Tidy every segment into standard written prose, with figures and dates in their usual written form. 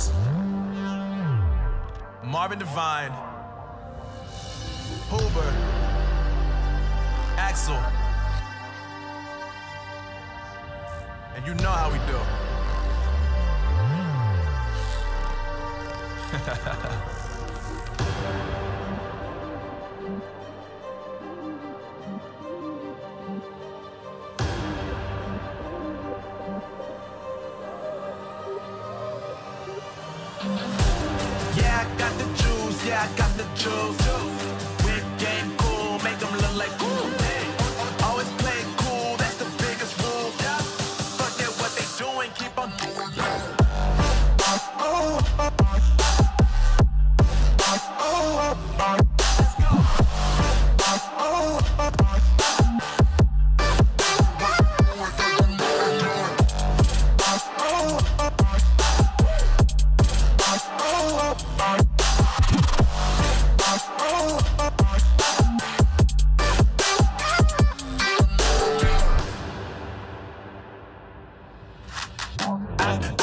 Oplos, Marvin Devine, Huber, Axel, and you know how we do. Yeah, I got the juice, yeah, I got the juice. Whip game cool, make them look like cool. Always play cool, that's the biggest rule. Forget what they doing, keep on doing. Let's go.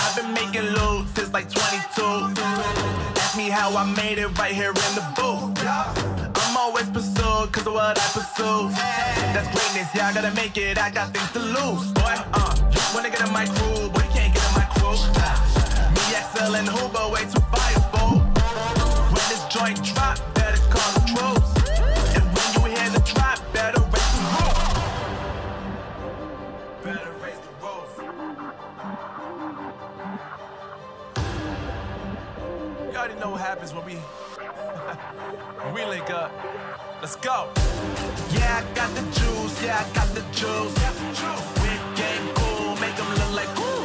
I've been making loot since like 22. Ask me how I made it right here in the booth. I'm always pursued cause of what I pursue. That's greatness, yeah, I gotta make it, I got things to lose. Boy, wanna get in my crew, but you can't get in my crew. Me, XL, and Huber, way too fireable. When this joint drop, better call the troops. And when you hear the drop, better raise the roof. Better raise the roof. You already know what happens when we link up. Let's go. Yeah, I got the juice. Yeah, I got the juice. Whip game cool, make them look like cool.